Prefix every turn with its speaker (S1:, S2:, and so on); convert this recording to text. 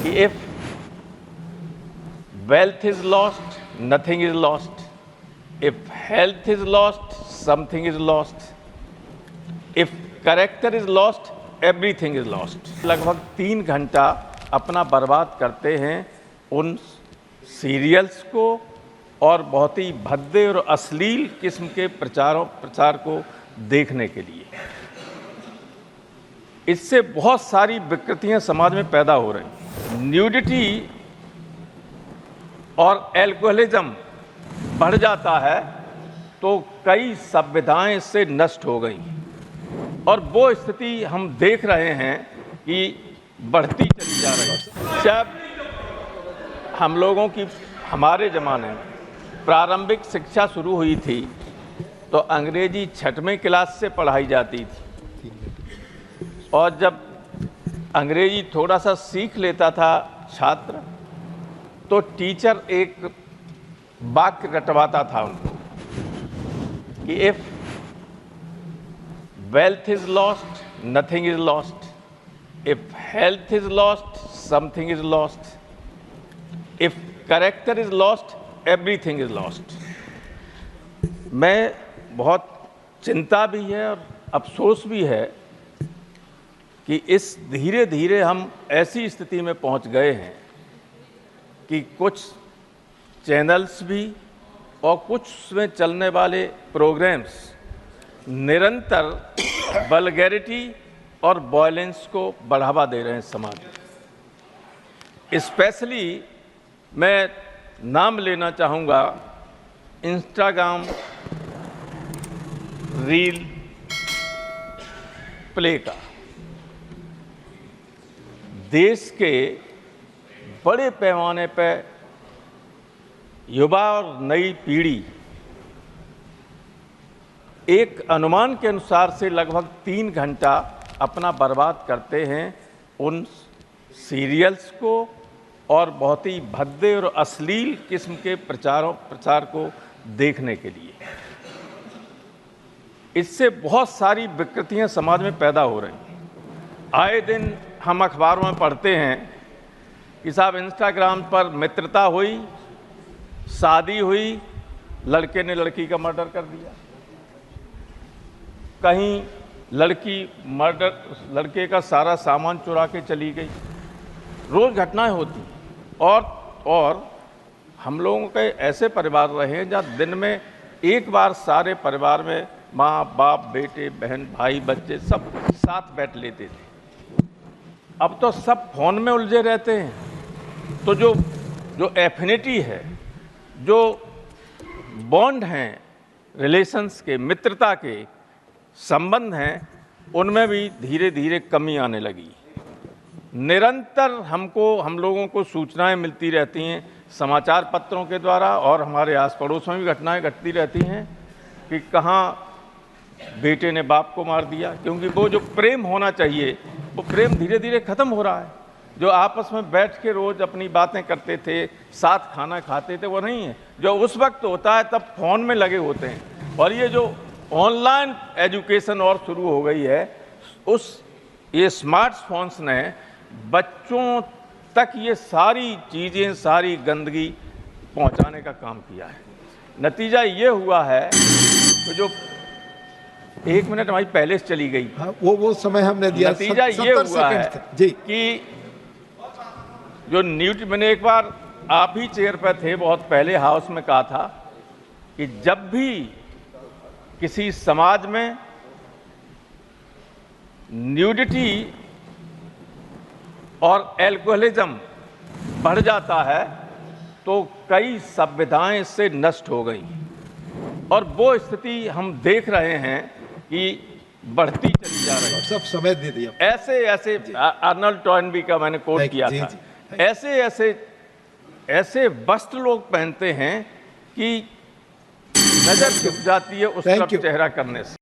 S1: कि if wealth is lost, nothing is lost. If health is lost, something is lost. If character is lost, everything is lost. लगभग 3 घंटा अपना बर्बाद करते हैं उन सीरियल्स को और बहुत ही भद्दे और अश्लील किस्म के प्रचार को देखने के लिए। इससे बहुत सारी विकृतियां समाज में पैदा हो रही हैं। न्यूडिटी और एल्कोहलिज्म बढ़ जाता है तो कई सभ्यताएं इससे नष्ट हो गई और वो स्थिति हम देख रहे हैं कि बढ़ती चली जा रही है। जब हम लोगों की हमारे ज़माने में प्रारंभिक शिक्षा शुरू हुई थी तो अंग्रेजी 6वीं क्लास से पढ़ाई जाती थी और जब अंग्रेजी थोड़ा सा सीख लेता था छात्र तो टीचर एक वाक्य रटवाता था उनको कि if wealth is lost nothing is lost, if health is lost something is lost, if character is lost everything is lost. मैं बहुत चिंता भी है और अफसोस भी है कि इस धीरे धीरे हम ऐसी स्थिति में पहुंच गए हैं कि कुछ चैनल्स भी और कुछ में चलने वाले प्रोग्राम्स निरंतर वल्गैरिटी और वायलेंस को बढ़ावा दे रहे हैं समाज में। स्पेशली मैं नाम लेना चाहूँगा इंस्टाग्राम रील प्ले का। देश के बड़े पैमाने पर युवा और नई पीढ़ी एक अनुमान के अनुसार से लगभग 3 घंटा अपना बर्बाद करते हैं उन सीरियल्स को और बहुत ही भद्दे और अश्लील किस्म के प्रचार को देखने के लिए। इससे बहुत सारी विकृतियां समाज में पैदा हो रही हैं। आए दिन हम अखबारों में पढ़ते हैं कि साहब इंस्टाग्राम पर मित्रता हुई, शादी हुई, लड़के ने लड़की का मर्डर कर दिया, कहीं लड़के का सारा सामान चुरा के चली गई। रोज घटनाएं होती और हम लोगों के ऐसे परिवार रहे हैं जहाँ दिन में एक बार सारे परिवार में माँ बाप बेटे बहन भाई बच्चे सब साथ बैठ लेते थे। अब तो सब फोन में उलझे रहते हैं। तो जो एफिनिटी है, जो बॉन्ड हैं, रिलेशंस के, मित्रता के संबंध हैं, उनमें भी धीरे धीरे कमी आने लगी। निरंतर हम लोगों को सूचनाएं मिलती रहती हैं समाचार पत्रों के द्वारा और हमारे आस पड़ोस में भी घटनाएं घटती रहती हैं कि कहाँ बेटे ने बाप को मार दिया, क्योंकि वो जो प्रेम होना चाहिए वो प्रेम धीरे धीरे ख़त्म हो रहा है। जो आपस में बैठ के रोज़ अपनी बातें करते थे, साथ खाना खाते थे, वो नहीं है। जो उस वक्त होता है तब फ़ोन में लगे होते हैं। और ये जो ऑनलाइन एजुकेशन और शुरू हो गई है, ये स्मार्टफोन्स ने बच्चों तक ये सारी चीज़ें, सारी गंदगी पहुंचाने का काम किया है। नतीजा ये हुआ है कि जो 1 मिनट हमारी पहले से चली गई,
S2: हाँ, वो समय हमने दिया।
S1: नतीजा ये हुआ है
S2: जी
S1: कि जो मैंने एक बार आप ही चेयर पर थे, बहुत पहले हाउस में कहा था कि जब भी किसी समाज में न्यूडिटी और एल्कोहलिज्म बढ़ जाता है तो कई सभ्यताएं इससे नष्ट हो गई और वो स्थिति हम देख रहे हैं कि बढ़ती चली जा रही है।
S2: सब समय दे दिया।
S1: ऐसे अर्नल्ड टॉयनबी का मैंने कोट किया था। ऐसे वस्त्र लोग पहनते हैं कि नजर झुक जाती है उस तरफ चेहरा करने से।